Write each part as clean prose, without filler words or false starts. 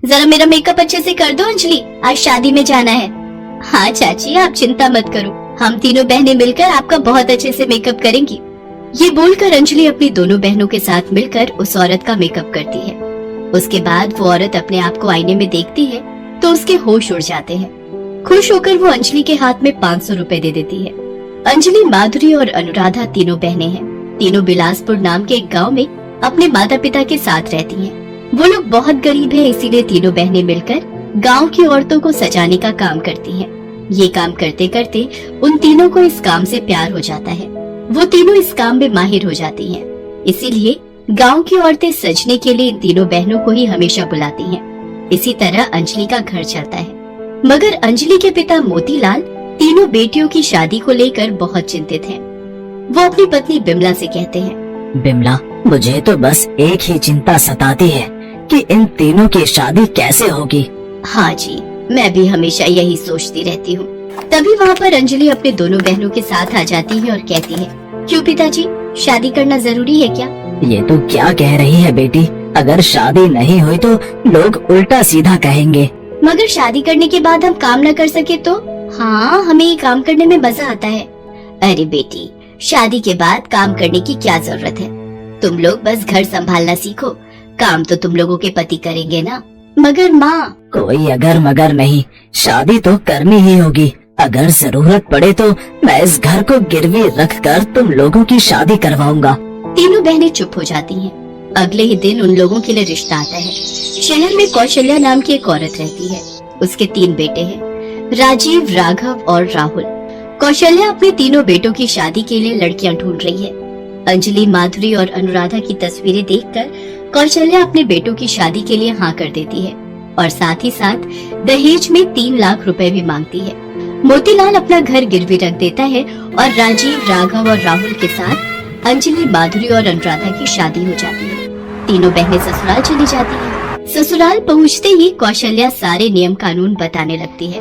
जरा मेरा मेकअप अच्छे से कर दो अंजलि, आज शादी में जाना है। हाँ चाची, आप चिंता मत करो, हम तीनों बहनें मिलकर आपका बहुत अच्छे से मेकअप करेंगी। ये बोलकर अंजलि अपनी दोनों बहनों के साथ मिलकर उस औरत का मेकअप करती है। उसके बाद वो औरत अपने आप को आईने में देखती है तो उसके होश उड़ जाते हैं। खुश होकर वो अंजलि के हाथ में 500 रुपए दे देती है। अंजलि, माधुरी और अनुराधा तीनों बहनें हैं। तीनों बिलासपुर नाम के एक गांव में अपने माता पिता के साथ रहती हैं। वो लोग बहुत गरीब हैं, इसीलिए तीनों बहनें मिलकर गांव की औरतों को सजाने का काम करती हैं। ये काम करते करते उन तीनों को इस काम से प्यार हो जाता है। वो तीनों इस काम में माहिर हो जाती हैं। इसीलिए गांव की औरतें सजने के लिए इन तीनों बहनों को ही हमेशा बुलाती हैं। इसी तरह अंजलि का घर चलता है। मगर अंजलि के पिता मोतीलाल तीनों बेटियों की शादी को लेकर बहुत चिंतित हैं। वो अपनी पत्नी बिमला से कहते हैं, बिमला, मुझे तो बस एक ही चिंता सताती है कि इन तीनों की शादी कैसे होगी। हाँ जी, मैं भी हमेशा यही सोचती रहती हूँ। तभी वहाँ पर अंजलि अपने दोनों बहनों के साथ आ जाती है और कहती है, क्यों पिताजी, शादी करना जरूरी है क्या? ये तो क्या कह रही है बेटी, अगर शादी नहीं हुई तो लोग उल्टा सीधा कहेंगे। मगर शादी करने के बाद हम काम न कर सके तो? हाँ, हमें ये काम करने में मजा आता है। अरे बेटी, शादी के बाद काम करने की क्या जरूरत है? तुम लोग बस घर संभालना सीखो, काम तो तुम लोगों के पति करेंगे ना। मगर माँ, कोई अगर मगर नहीं, शादी तो करनी ही होगी। अगर जरूरत पड़े तो मैं इस घर को गिरवी रखकर तुम लोगों की शादी करवाऊंगा। तीनों बहनें चुप हो जाती हैं। अगले ही दिन उन लोगों के लिए रिश्ता आता है। शहर में कौशल्या नाम की एक औरत रहती है। उसके 3 बेटे हैं, राजीव, राघव और राहुल। कौशल्या अपने तीनों बेटों की शादी के लिए लड़कियां ढूंढ रही है। अंजलि, माधुरी और अनुराधा की तस्वीरें देखकर कौशल्या अपने बेटों की शादी के लिए हाँ कर देती है और साथ ही साथ दहेज में 3 लाख रुपए भी मांगती है। मोतीलाल अपना घर गिरवी रख देता है और राजीव, राघव और राहुल के साथ अंजलि, माधुरी और अनुराधा की शादी हो जाती है। तीनों बहनें ससुराल चली जाती हैं। ससुराल पहुंचते ही कौशल्या सारे नियम कानून बताने लगती है।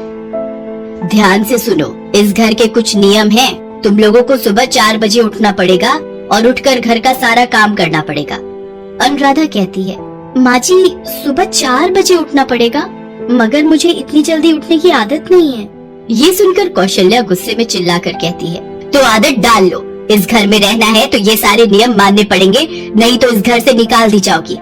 ध्यान से सुनो, इस घर के कुछ नियम हैं। तुम लोगों को सुबह 4 बजे उठना पड़ेगा और उठकर घर का सारा काम करना पड़ेगा। अनुराधा कहती है, माँ जी, सुबह 4 बजे उठना पड़ेगा, मगर मुझे इतनी जल्दी उठने की आदत नहीं है। ये सुनकर कौशल्या गुस्से में चिल्लाकर कहती है, तो आदत डाल लो। इस घर में रहना है तो ये सारे नियम मानने पड़ेंगे, नहीं तो इस घर से निकाल दी जाओगी।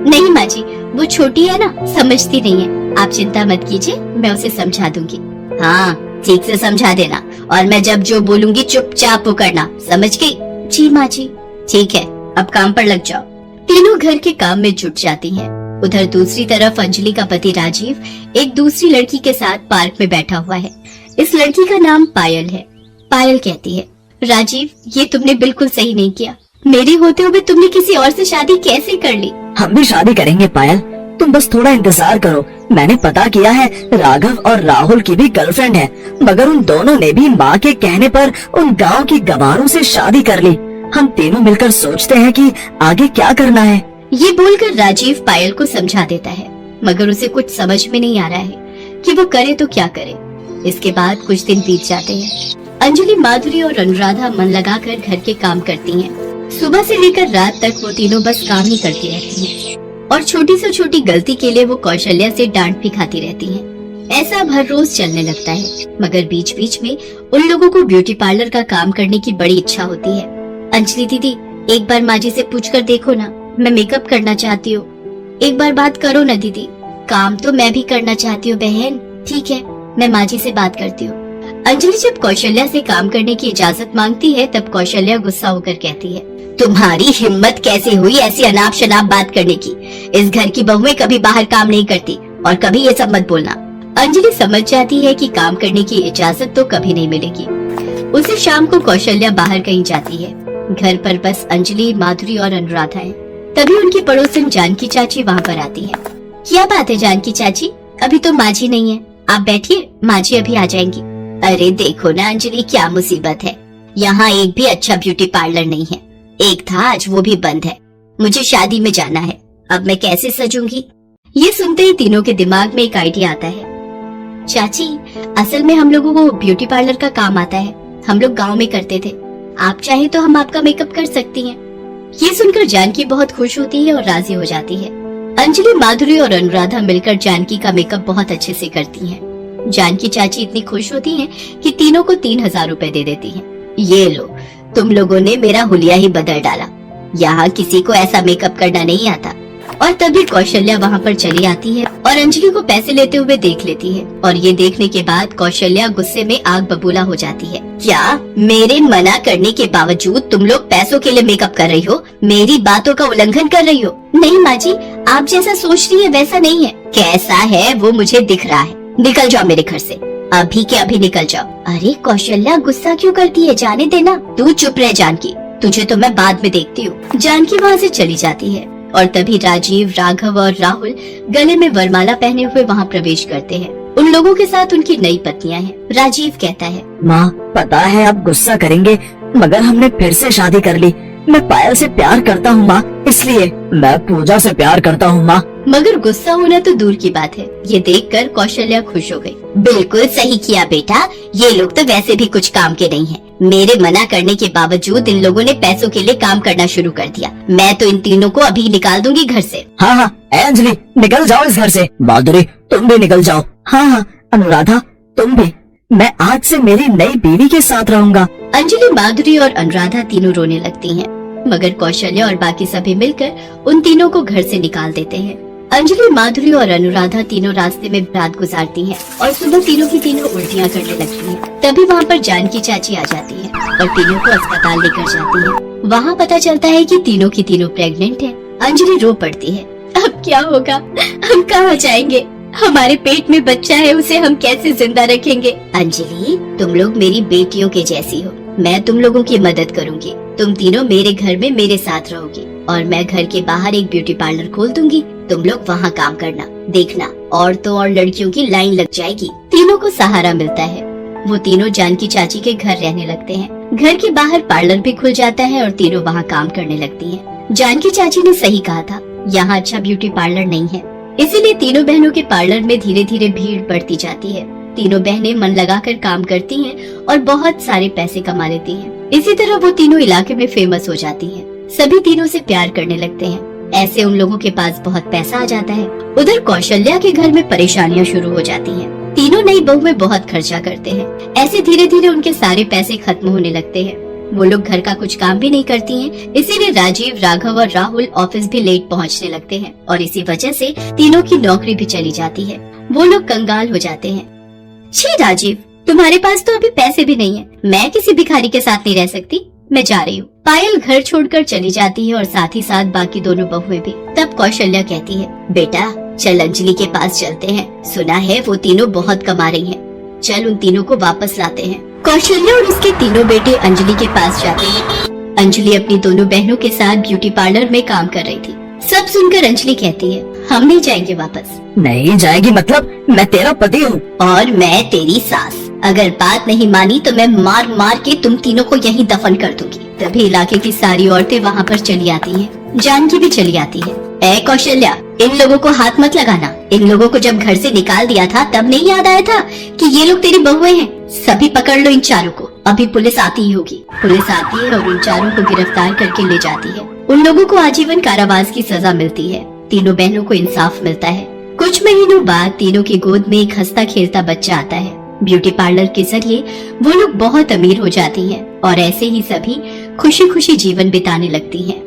नहीं माँ जी, वो छोटी है ना, समझती नहीं है। आप चिंता मत कीजिए, मैं उसे समझा दूंगी। हाँ, ठीक से समझा देना और मैं जब जो बोलूंगी चुपचाप वो करना, समझ गई? जी माँ जी। ठीक है, अब काम पर लग जाओ। तीनों घर के काम में जुट जाती हैं। उधर दूसरी तरफ अंजलि का पति राजीव एक दूसरी लड़की के साथ पार्क में बैठा हुआ है। इस लड़की का नाम पायल है। पायल कहती है, राजीव, ये तुमने बिल्कुल सही नहीं किया। मेरे होते हुए तुमने किसी और से शादी कैसे कर ली? हम भी शादी करेंगे पायल, तुम बस थोड़ा इंतजार करो। मैंने पता किया है, राघव और राहुल की भी गर्लफ्रेंड है, मगर उन दोनों ने भी माँ के कहने पर उन गांव की गवारों से शादी कर ली। हम तीनों मिलकर सोचते हैं कि आगे क्या करना है। ये बोलकर राजीव पायल को समझा देता है, मगर उसे कुछ समझ में नहीं आ रहा है कि वो करे तो क्या करे। इसके बाद कुछ दिन बीत जाते हैं। अंजलि, माधुरी और अनुराधा मन लगाकर घर के काम करती हैं। सुबह से लेकर रात तक वो तीनों बस काम ही करती रहती हैं और छोटी से छोटी गलती के लिए वो कौशल्या से डांट भी खाती रहती हैं। ऐसा हर रोज चलने लगता है, मगर बीच बीच में उन लोगों को ब्यूटी पार्लर का काम करने की बड़ी इच्छा होती है। अंजलि दीदी, एक बार माँ जी से पूछ कर देखो ना, मैं मेकअप करना चाहती हूँ। एक बार बात करो ना दीदी। काम तो मैं भी करना चाहती हूँ बहन। ठीक है, मैं माँ जी से बात करती हूँ। अंजलि जब कौशल्या से काम करने की इजाजत मांगती है तब कौशल्या गुस्सा होकर कहती है, तुम्हारी हिम्मत कैसे हुई ऐसी अनाप शनाप बात करने की? इस घर की बहुएं कभी बाहर काम नहीं करती और कभी ये सब मत बोलना। अंजलि समझ जाती है कि काम करने की इजाजत तो कभी नहीं मिलेगी। उसी शाम को कौशल्या बाहर कहीं जाती है। घर पर बस अंजलि, माधुरी और अनुराधा है। तभी उनकी पड़ोसन जानकी चाची वहाँ पर आती है। क्या बात है जानकी चाची, अभी तो माँ जी नहीं है, आप बैठिए, माँ जी अभी आ जाएंगी। अरे देखो ना अंजलि, क्या मुसीबत है, यहाँ एक भी अच्छा ब्यूटी पार्लर नहीं है। एक था, आज वो भी बंद है। मुझे शादी में जाना है, अब मैं कैसे सजूंगी? ये सुनते ही तीनों के दिमाग में एक आइडिया आता है। चाची, असल में हम लोगों को ब्यूटी पार्लर का काम आता है, हम लोग गांव में करते थे। आप चाहे तो हम आपका मेकअप कर सकती हैं। ये सुनकर जानकी बहुत खुश होती है और राजी हो जाती है। अंजलि, माधुरी और अनुराधा मिलकर जानकी का मेकअप बहुत अच्छे से करती हैं। जानकी चाची इतनी खुश होती हैं कि तीनों को 3000 रुपए दे देती हैं। ये लो, तुम लोगों ने मेरा हुलिया ही बदल डाला। यहाँ किसी को ऐसा मेकअप करना नहीं आता। और तभी कौशल्या वहाँ पर चली आती है और अंजलि को पैसे लेते हुए देख लेती है। और ये देखने के बाद कौशल्या गुस्से में आग बबूला हो जाती है। क्या मेरे मना करने के बावजूद तुम लोग पैसों के लिए मेकअप कर रही हो? मेरी बातों का उल्लंघन कर रही हो? नहीं माँ जी, आप जैसा सोच रही है वैसा नहीं है। कैसा है वो मुझे दिख रहा है। निकल जाओ मेरे घर से, अभी के अभी निकल जाओ। अरे कौशल्या, गुस्सा क्यों करती है? जाने देना। तू चुप रह जानकी, तुझे तो मैं बाद में देखती हूँ। जानकी वहाँ से चली जाती है और तभी राजीव, राघव और राहुल गले में वरमाला पहने हुए वहाँ प्रवेश करते हैं। उन लोगों के साथ उनकी नई पत्नियां हैं। राजीव कहता है, माँ पता है आप गुस्सा करेंगे, मगर हमने फिर से शादी कर ली। मैं पायल से प्यार करता हूँ माँ, इसलिए मैं पूजा से प्यार करता हूँ माँ। मगर गुस्सा होना तो दूर की बात है। ये देखकर कौशल्या खुश हो गई। बिल्कुल सही किया बेटा, ये लोग तो वैसे भी कुछ काम के नहीं हैं। मेरे मना करने के बावजूद इन लोगों ने पैसों के लिए काम करना शुरू कर दिया। मैं तो इन तीनों को अभी निकाल दूंगी घर से। हाँ हाँ अंजलि, निकल जाओ इस घर से। माधुरी, तुम भी निकल जाओ। हाँ हाँ अनुराधा, तुम भी। मैं आज से मेरी नई बीवी के साथ रहूंगा। अंजलि, माधुरी और अनुराधा तीनों रोने लगती हैं, मगर कौशल्या और बाकी सभी मिलकर उन तीनों को घर से निकाल देते हैं। अंजलि, माधुरी और अनुराधा तीनों रास्ते में रात गुजारती हैं और सुबह तीनों की तीनों उल्टियाँ करने लगती हैं। तभी वहाँ पर जानकी चाची आ जाती है और तीनों को अस्पताल लेकर जाती है। वहाँ पता चलता है कि तीनों की तीनों प्रेग्नेंट हैं। अंजलि रो पड़ती है। अब क्या होगा? हम कहाँ जाएंगे? हमारे पेट में बच्चा है, उसे हम कैसे जिंदा रखेंगे? अंजलि, तुम लोग मेरी बेटियों के जैसी हो। मैं तुम लोगों की मदद करूंगी। तुम तीनों मेरे घर में मेरे साथ रहोगी और मैं घर के बाहर एक ब्यूटी पार्लर खोल दूंगी। तुम लोग वहाँ काम करना। देखना, औरतों और लड़कियों की लाइन लग जाएगी। तीनों को सहारा मिलता है। वो तीनों जानकी चाची के घर रहने लगते हैं। घर के बाहर पार्लर भी खुल जाता है और तीनों वहाँ काम करने लगती हैं। जानकी चाची ने सही कहा था, यहाँ अच्छा ब्यूटी पार्लर नहीं है। इसीलिए तीनों बहनों के पार्लर में धीरे धीरे भीड़ बढ़ती जाती है। तीनों बहनें मन लगाकर काम करती हैं और बहुत सारे पैसे कमा लेती हैं। इसी तरह वो तीनों इलाके में फेमस हो जाती हैं। सभी तीनों से प्यार करने लगते हैं। ऐसे उन लोगों के पास बहुत पैसा आ जाता है। उधर कौशल्या के घर में परेशानियां शुरू हो जाती हैं। तीनों नई बहू में बहुत खर्चा करते हैं। ऐसे धीरे धीरे उनके सारे पैसे खत्म होने लगते हैं। वो लोग घर का कुछ काम भी नहीं करती हैं। इसीलिए राजीव, राघव और राहुल ऑफिस भी लेट पहुंचने लगते हैं और इसी वजह से तीनों की नौकरी भी चली जाती है। वो लोग कंगाल हो जाते हैं। छी राजीव, तुम्हारे पास तो अभी पैसे भी नहीं है। मैं किसी भिखारी के साथ नहीं रह सकती। मैं जा रही हूँ। पायल घर छोड़कर चली जाती है और साथ ही साथ बाकी दोनों बहुएं भी। तब कौशल्या कहती है, बेटा चल अंजलि के पास चलते हैं। सुना है वो तीनों बहुत कमा रही हैं। चल उन तीनों को वापस लाते हैं। कौशल्या और उसके तीनों बेटे अंजलि के पास जाते हैं। अंजलि अपनी दोनों बहनों के साथ ब्यूटी पार्लर में काम कर रही थी। सब सुनकर अंजलि कहती है, हम नहीं जाएंगे वापस। नहीं जाएगी मतलब? मैं तेरा पति हूँ और मैं तेरी सास। अगर बात नहीं मानी तो मैं मार मार के तुम तीनों को यहीं दफन कर दूंगी। तभी इलाके की सारी औरतें वहाँ पर चली आती हैं। जानकी भी चली आती है। ए कौशल्या, इन लोगों को हाथ मत लगाना। इन लोगों को जब घर से निकाल दिया था तब नहीं याद आया था कि ये लोग तेरी बहुएं हैं। सभी पकड़ लो इन चारों को। अभी पुलिस आती ही होगी। पुलिस आती है और उन चारों को गिरफ्तार करके ले जाती है। उन लोगों को आजीवन कारावास की सजा मिलती है। तीनों बहनों को इंसाफ मिलता है। कुछ महीनों बाद तीनों की गोद में एक हंसता खेलता बच्चा आता है। ब्यूटी पार्लर के जरिए वो लोग बहुत अमीर हो जाती हैं और ऐसे ही सभी खुशी खुशी जीवन बिताने लगती हैं।